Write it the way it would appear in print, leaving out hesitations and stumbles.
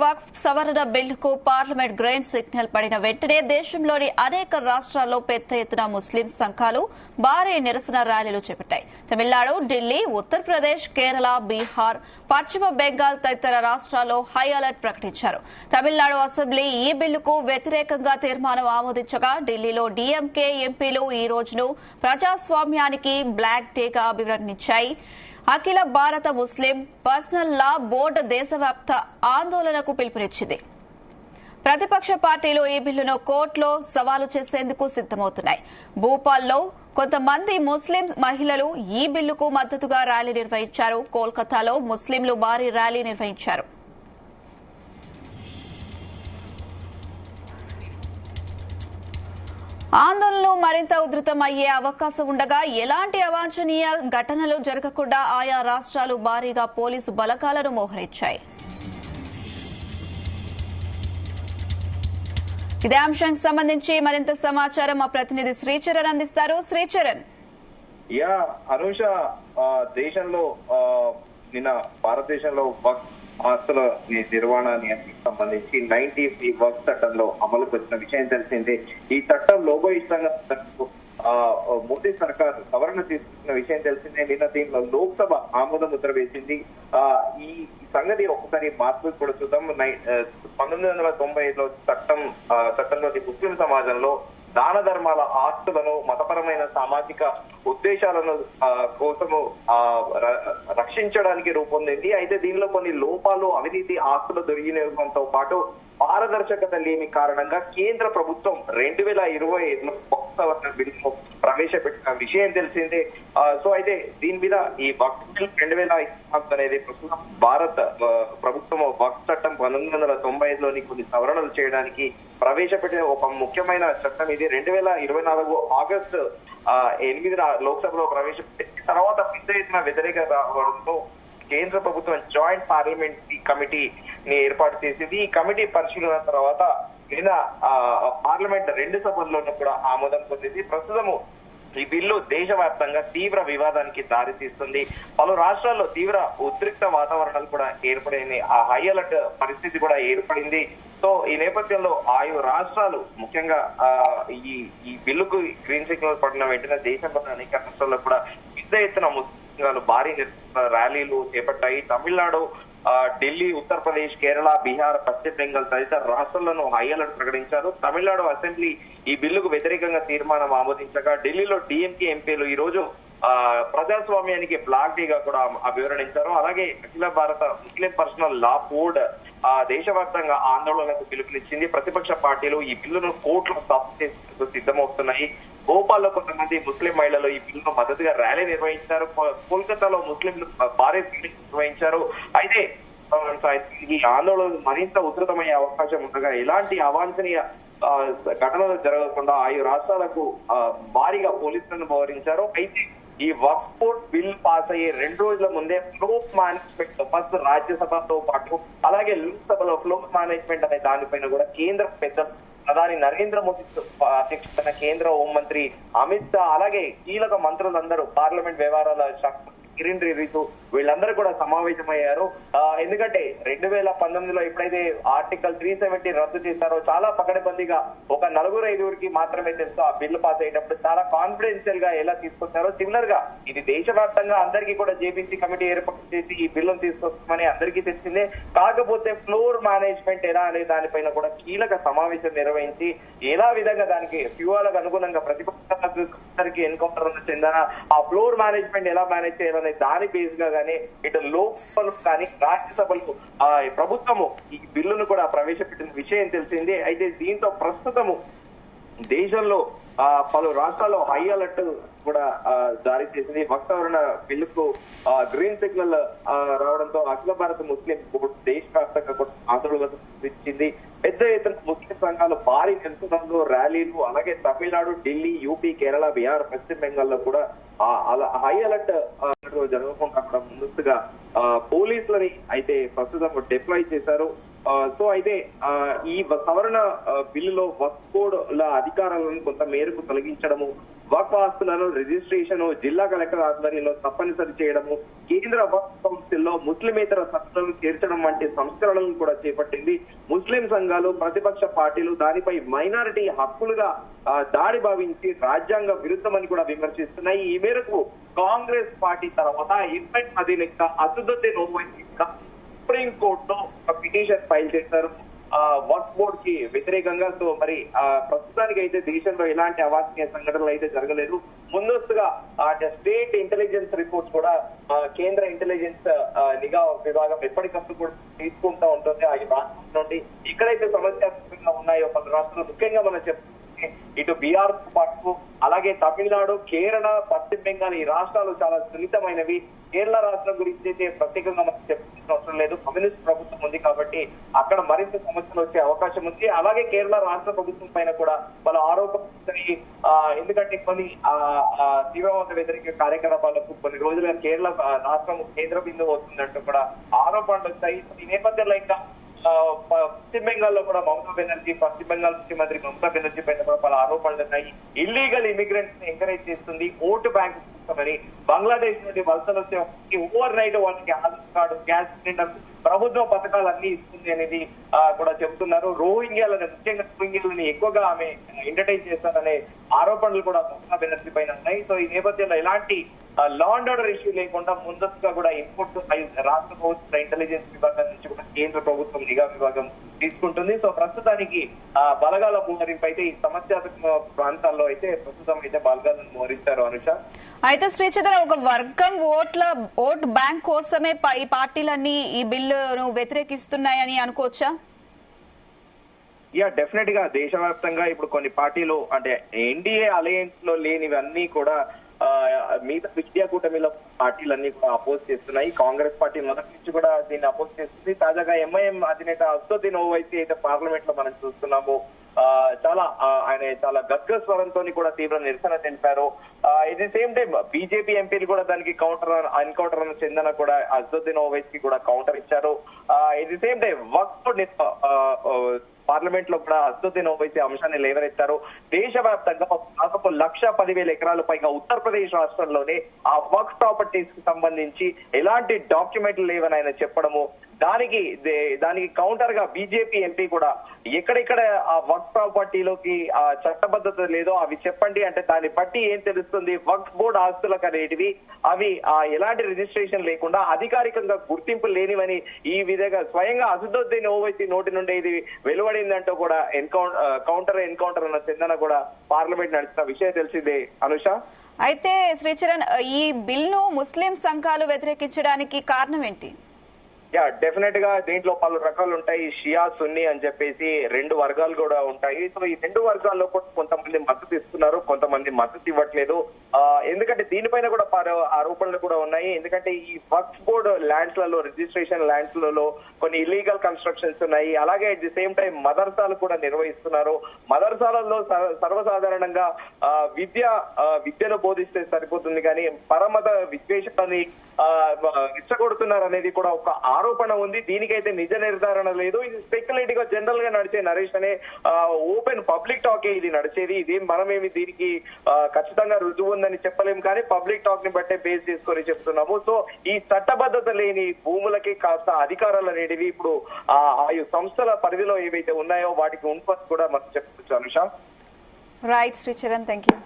వక్ఫ్ సవరణ బిల్లుకు parliament green signal పడిన వెంటనే దేశంలోని అనేక రాష్ట్రాల్లో పెద్ద ఎత్తున ముస్లిం సంఘాలు భారీ నిరసన ర్యాలీలు చేపట్టాయి. తమిళనాడు, ఢిల్లీ, ఉత్తరప్రదేశ్, కేరళ, బీహార్, పశ్చిమ బెంగాల్ తదితర రాష్ట్రాల్లో హై అలర్ట్ ప్రకటించారు. తమిళనాడు అసెంబ్లీ ఈ బిల్లుకు వ్యతిరేకంగా తీర్మానం ఆమోదించగా ఢిల్లీలో డీఎంకే ఎంపీలు ఈ రోజును ప్రజాస్వామ్యానికి బ్లాక్ డేగా అభివర్ణించాయి. అఖిల భారత ముస్లిం పర్సనల్ లా బోర్డు దేశవ్యాప్త ఆందోళనకు పిలుపునిచ్చింది. ప్రతిపక్ష పార్టీలు ఈ బిల్లును కోర్టులో సవాలు చేసేందుకు సిద్దమవుతున్నాయి. భూపాల్లో కొంతమంది ముస్లిం మహిళలు ఈ బిల్లుకు మద్దతుగా ర్యాలీ నిర్వహించారు. కోల్కతాలో ముస్లింలు భారీ ర్యాలీ నిర్వహించారు. ఆందోళనలు మరింత ఉధృతమయ్యే అవకాశం ఉండగా ఎలాంటి అవాంఛనీయ ఘటనలు జరగకుండా ఆయా రాష్ట్రాలు భారీగా పోలీసు బలగాలను మోహరించాయి. ఇదే అంశానికి సంబంధించి మరింత సమాచారం మా ప్రతినిధి శ్రీచరణ్ అందిస్తారు. శ్రీచరణ్. అనూష, దేశంలో నిన్న భారతదేశంలో వక్ఫ్ ఆస్తుల నిర్వహణకి సంబంధించి 90 వక్ఫ్ చట్టంలో అమలుకు వచ్చిన విషయం తెలిసిందే. ఈ చట్టం లోగోయిష్టంగా మోదీ సర్కార్ సవరణ తీసుకున్న విషయం తెలిసిందే. నిన్న దీనిలో లోక్సభ ఆమోద ముద్ర వేసింది. ఈ సంగతి ఒకసారి మార్పు కూడా చూద్దాం. 1995లో చట్టంలోని ముస్లిం సమాజంలో దాన ధర్మాల ఆస్తులను మతపరమైన సామాజిక ఉద్దేశాలను కోసము రక్షించడానికి రూపొందింది. అయితే దీనిలో కొన్ని లోపాలు, అవినీతి, ఆస్తుల దుర్వినియోగంతో పాటు పారదర్శకత లేని కారణంగా కేంద్ర ప్రభుత్వం 2025లో వక్ఫ్ బిల్లు ప్రవేశపెట్టిన విషయం తెలిసిందే. సో అయితే దీని మీద ఈ వక్ఫ్ బిల్ 2024 అనేది ప్రస్తుతం భారత ప్రభుత్వం వక్ఫ్ చట్టం 1995లోని కొన్ని సవరణలు చేయడానికి ప్రవేశపెట్టిన ఒక ముఖ్యమైన చట్టం ఇది. 2024 ఆగస్టు 8 లోక్సభలో ప్రవేశపెట్టిన తర్వాత పెద్ద ఎత్తున వ్యతిరేకత రావడంతో కేంద్ర ప్రభుత్వం జాయింట్ పార్లమెంటరీ కమిటీని ఏర్పాటు చేసింది. ఈ కమిటీ పరిశీలన తర్వాత నిన్న పార్లమెంట్ 2 సభల్లోనూ కూడా ఆమోదం పొందింది. ప్రస్తుతము ఈ బిల్లు దేశవ్యాప్తంగా తీవ్ర వివాదానికి దారితీస్తుంది. పలు రాష్ట్రాల్లో తీవ్ర ఉద్రిక్త వాతావరణాలు కూడా ఏర్పడింది. ఆ హై అలర్ట్ పరిస్థితి కూడా ఏర్పడింది. సో ఈ నేపథ్యంలో ఆయు రాష్ట్రాలు ముఖ్యంగా ఈ బిల్లుకు గ్రీన్ సిగ్నల్ పడిన వెంటనే దేశంలోని అనేక రాష్ట్రాల్లో కూడా పెద్ద ఎత్తున ముస్లింలు భారీ ర్యాలీలు చేపట్టాయి. తమిళనాడు, ఢిల్లీ, ఉత్తరప్రదేశ్, కేరళ, బీహార్, పశ్చిమ బెంగాల్ తదితర రాష్ట్రాలను హై అలర్ట్ ప్రకటించారు. తమిళనాడు అసెంబ్లీ ఈ బిల్లుకు వ్యతిరేకంగా తీర్మానం ఆమోదించగా ఢిల్లీలో డీఎంకే ఎంపీలు ఈ రోజు ప్రజాస్వామ్యానికి బ్లాక్ డేగా కూడా అభివర్ణించారు. అలాగే అఖిల భారత ముస్లిం పర్సనల్ లా బోర్డ్ దేశవ్యాప్తంగా ఆందోళనకు పిలుపునిచ్చింది. ప్రతిపక్ష పార్టీలు ఈ బిల్లును కోర్టులో చేసేందుకు సిద్ధమవుతున్నాయి. భోపాల్లో కొంతమంది ముస్లిం మహిళలు ఈ బిల్లును మద్దతుగా ర్యాలీ నిర్వహించారు. కోల్కతాలో ముస్లింలు భారీ ర్యాలీ నిర్వహించారు. అయితే ఈ ఆందోళనలు మరింత ఉధృతమయ్యే అవకాశం ఉండగా ఎలాంటి అవాంఛనీయ ఘటనలు జరగకుండా ఆయు రాష్ట్రాలకు భారీగా పోలీసులను మోహరించారు. అయితే ఈ వక్ఫ్ బోర్డ్ బిల్ పాస్ అయ్యే 2 రోజుల ముందే ఫ్లోర్ మేనేజ్మెంట్ ఫస్ట్ రాజ్యసభతో పాటు అలాగే లోక్సభలో ఫ్లోర్ మేనేజ్మెంట్ అనే దానిపైన కూడా కేంద్ర పెద్ద ప్రధాని నరేంద్ర మోదీ అధ్యక్షతన కేంద్ర హోంమంత్రి అమిత్ షా అలాగే కీలక మంత్రులందరూ పార్లమెంట్ వ్యవహారాల శాఖ కిరణ్ రిజిజు వీళ్ళందరూ కూడా సమావేశమయ్యారు. ఎందుకంటే 2019లో ఎప్పుడైతే ఆర్టికల్ 370 రద్దు చేశారో చాలా పకడ్బందీగా ఒక 4-5 మాత్రమే తెలుసు. ఆ బిల్లు పాస్ అయ్యేటప్పుడు చాలా కాన్ఫిడెన్షియల్ గా ఎలా తీసుకొచ్చారో సిమిలర్ గా ఇది దేశవ్యాప్తంగా అందరికీ కూడా జేపీసీ కమిటీ ఏర్పాటు చేసి ఈ బిల్లును తీసుకొస్తామని అందరికీ తెలిసిందే. కాకపోతే ఫ్లోర్ మేనేజ్మెంట్ ఎలా అనే దానిపైన కూడా కీలక సమావేశం నిర్వహించి ఎలా విధంగా దానికి వ్యూహాలకు అనుగుణంగా ప్రతిపక్షానికి ఎన్కౌంటర్ చెందిన ఆ ఫ్లోర్ మేనేజ్మెంట్ ఎలా మేనేజ్ చేయాలనే దాని బేస్ గా గానీ ఇటు లోక్సభలు కానీ రాజ్యసభలకు ప్రభుత్వము ఈ బిల్లును కూడా ప్రవేశపెట్టిన విషయం తెలిసిందే. అయితే దీంతో ప్రస్తుతము దేశంలో పలు రాష్ట్రాల్లో హై అలర్ట్ కూడా జారీ చేసింది. వక్ఫ్ సవరణ బిల్లుకు గ్రీన్ సిగ్నల్ రావడంతో అఖిల భారత ముస్లిం బోర్డు దేశవ్యాప్తంగా కూడా ఆందోళన ఇచ్చింది. పెద్ద ఎత్తున ముస్లిం సంఘాలు భారీ నిరసనలు, ర్యాలీలు అలాగే తమిళనాడు, ఢిల్లీ, యూపీ, కేరళ, బీహార్, పశ్చిమ బెంగాల్లో కూడా హై అలర్ట్ జరగకుండా కూడా ముందస్తుగా పోలీసులని అయితే ప్రస్తుతం డిప్లాయ్ చేశారు. సో అయితే ఈ సవరణ బిల్లులో వక్ఫ్ బోర్డుల అధికారాలను కొంత మేరకు తొలగించడము, వక్ఫ్ ఆస్తులను రిజిస్ట్రేషన్ జిల్లా కలెక్టర్ ఆధ్వర్యంలో తప్పనిసరి చేయడము, కేంద్ర వక్ఫ్ కౌన్సిల్లో ముస్లిమేతర సంస్థలను చేర్చడం వంటి సంస్కరణలను కూడా చేపట్టింది. ముస్లిం సంఘాలు, ప్రతిపక్ష పార్టీలు దానిపై మైనారిటీ హక్కులుగా దాడి భావించి రాజ్యాంగ విరుద్ధమని కూడా విమర్శిస్తున్నాయి. ఈ మేరకు కాంగ్రెస్ పార్టీ తర్వాత ఇన్ఫెక్ట్ అధినేత అసదుద్దీన్ ఓవైసీ సుప్రీం కోర్టులో ఒక పిటిషన్ ఫైల్ చేశారు వక్ఫ్ బోర్డ్ కి వ్యతిరేకంగా. సో మరి ప్రస్తుతానికి అయితే దేశంలో ఎలాంటి అవాంఛనీయ సంఘటనలు అయితే జరగలేదు. ముందస్తుగా స్టేట్ ఇంటెలిజెన్స్ రిపోర్ట్స్ కూడా కేంద్ర ఇంటెలిజెన్స్ నిఘా విభాగం ఎప్పటికప్పుడు కూడా తీసుకుంటూ ఉంటుంది. ఆ రాష్ట్రం నుండి ఎక్కడైతే సమస్యాత్మకంగా ఉన్నాయో పలు రాష్ట్రాలు, ముఖ్యంగా మనం చెప్తే ఇటు బీహార్ తో పాటు అలాగే తమిళనాడు, కేరళ, పశ్చిమ బెంగాల్ ఈ రాష్ట్రాలు చాలా సున్నితమైనవి. కేరళ రాష్ట్రం గురించి అయితే ప్రత్యేకంగా మనం చెప్పుకోవాల్సిన అవసరం లేదు. కమ్యూనిస్ట్ ప్రభుత్వం ఉంది కాబట్టి అక్కడ మరింత సమస్యలు వచ్చే అవకాశం ఉంది. అలాగే కేరళ రాష్ట్ర ప్రభుత్వం పైన కూడా వాళ్ళ ఆరోపణలు, ఎందుకంటే కొన్ని తీవ్రవాద వ్యతిరేక కార్యకలాపాలకు కొన్ని రోజులుగా కేరళ రాష్ట్రం కేంద్ర బిందువు వస్తుందంటూ కూడా ఆరోపణలు వచ్చాయి. ఈ నేపథ్యంలో ఇంకా పశ్చిమ బెంగాల్లో కూడా మమతా బెనర్జీ, పశ్చిమ బెంగాల్ ముఖ్యమంత్రి మమతా బెనర్జీ పైన కూడా పలు ఆరోపణలు ఉన్నాయి. ఇల్లీగల్ ఇమిగ్రెంట్స్ ని ఎంకరేజ్ చేస్తుంది, ఓటు బ్యాంక్ కోసమని బంగ్లాదేశ్ నుండి వలసలు వచ్చే ఓవర్ నైట్ వాళ్ళకి ఆధార్ కార్డు, గ్యాస్ సిలిండర్, ప్రభుత్వ పథకాలు అన్ని ఇస్తుంది అనేది కూడా చెబుతున్నారు. రోహింగ్యాలని, ముఖ్యంగా రోహింగ్యాలని ఎక్కువగా ఆమె ఎంటర్టైన్ చేస్తారనే ఆరోపణలు కూడా మమతా బెనర్జీ పైన ఉన్నాయి. సో ఈ నేపథ్యంలో ఎలాంటి లా అండ్ ఆర్డర్ ఇష్యూ లేకుండా ముందస్తుగా కూడా ఇన్పుట్ రాష్ట్ర ప్రభుత్వ ఇంటెలిజెన్స్ విభాగం నుంచి కూడా కేంద్ర ప్రభుత్వం నిఘా విభాగం తీసుకుంటుంది. సో ప్రస్తుతానికి బలగాల మోహరింపు అయితే ఈ సమస్యాత్మక ప్రాంతాల్లో అయితే ప్రస్తుతం అయితే బలగాలను మోహరించారు. అనుష, అయితే శ్రీచంద్ర, ఒక వర్గం ఓట్ బ్యాంక్ కోసమే ఈ పార్టీలన్నీ ఈ బిల్లును వ్యతిరేకిస్తున్నాయని అనుకోవచ్చా? డెఫినెట్ గా దేశవ్యాప్తంగా ఇప్పుడు కొన్ని పార్టీలు అంటే ఎన్డీఏ అలయన్స్ లో లేనివన్నీ కూడా మిగతా విద్యా కూటమిలో పార్టీలన్నీ కూడా అపోజ్ చేస్తున్నాయి. కాంగ్రెస్ పార్టీ మొదటి నుంచి కూడా దీన్ని అపోజ్ చేస్తుంది. తాజాగా ఎంఐఎం అధినేత అసదుద్దీన్ ఓవైసీ అయితే పార్లమెంట్ లో మనం చూస్తున్నాము ఆయన చాలా గద్గ స్వరంతో కూడా తీవ్ర నిరసన తెలిపారు. At the same time BJP ఎంపీలు కూడా దానికి ఎన్కౌంటర్ అని చెందిన కూడా అసదుద్దీన్ ఓవైసీ కూడా కౌంటర్ ఇచ్చారు. At the same time Waqf parliament లో కూడా అసదుద్దీన్ ఓవైసీ అంశాన్ని లేవనెత్తారు. దేశవ్యాప్తంగా దాదాపు 1,10,000 ఎకరాల పైగా ఉత్తరప్రదేశ్ రాష్ట్రంలోనే ఆ వక్ఫ్ ప్రాపర్టీస్ కి సంబంధించి ఎలాంటి డాక్యుమెంట్లు లేవని ఆయన చెప్పడము, దానికి కౌంటర్ గా బీజేపీ ఎంపీ కూడా ఎక్కడెక్కడ ఆ వక్ఫ్ ప్రాపర్టీలోకి ఆ చట్టబద్ధత లేదో అవి చెప్పండి అంటే దాన్ని బట్టి ఏం తెలుస్తుంది, వక్ఫ్ బోర్డు ఆస్తులకు అనేటివి అవి ఎలాంటి రిజిస్ట్రేషన్ లేకుండా అధికారికంగా గుర్తింపు లేనివని ఈ విధంగా స్వయంగా అసదుద్దీన్ ఓవైసీ నోటి నుండి ఇది వెలువడిందంటూ కూడా కౌంటర్ అన్న చందన కూడా పార్లమెంట్ నడిచిన విషయం తెలిసిందే. అనుష, అయితే శ్రీచరణ్, ఈ బిల్ను ముస్లిం సంఘాలు వ్యతిరేకించడానికి కారణం ఏంటి? డెఫినెట్ గా దీంట్లో పలు రకాలు ఉంటాయి. షియా, సున్నీ అని చెప్పేసి 2 వర్గాలు కూడా ఉంటాయి. సో ఈ 2 వర్గాల్లో కూడా కొంతమంది మద్దతు ఇస్తున్నారు, కొంతమంది మద్దతు ఇవ్వట్లేదు. ఎందుకంటే దీనిపైన కూడా ఆరోపణలు కూడా ఉన్నాయి. ఎందుకంటే ఈ వక్ఫ్ బోర్డు ల్యాండ్స్ లలో, రిజిస్ట్రేషన్ ల్యాండ్స్ లలో కొన్ని ఇల్లీగల్ కన్స్ట్రక్షన్స్ ఉన్నాయి. అలాగే అట్ ది సేమ్ టైం మదర్సాలు కూడా నిర్వహిస్తున్నారు. మదర్సాలలో సర్వసాధారణంగా విద్యను బోధిస్తే సరిపోతుంది కానీ పరమత విద్వేషాన్ని ఇచ్చగొడుతున్నారు అనేది కూడా ఒక ఆరోపణ ఉంది. దీనికైతే నిజ నిర్ధారణ లేదు. ఇది స్పెక్యులేటివ్ గా జనరల్ గా నడిచే నరేష్ అనే ఓపెన్ పబ్లిక్ టాకే ఇది నడిచేది. ఇది మనమేమి దీనికి ఖచ్చితంగా రుజువు ఉందని చెప్పలేము కానీ పబ్లిక్ టాక్ ని బట్టే బేస్ చేసుకొని చెప్తున్నాము. సో ఈ చట్టబద్ధత లేని భూములకి కాస్త అధికారాలు అనేటివి ఇప్పుడు ఆయు సంస్థల పరిధిలో ఏవైతే ఉన్నాయో వాటికి ఉంటుందని కూడా మనం చెప్పవచ్చు. Anusha, right Sricharan, thank you.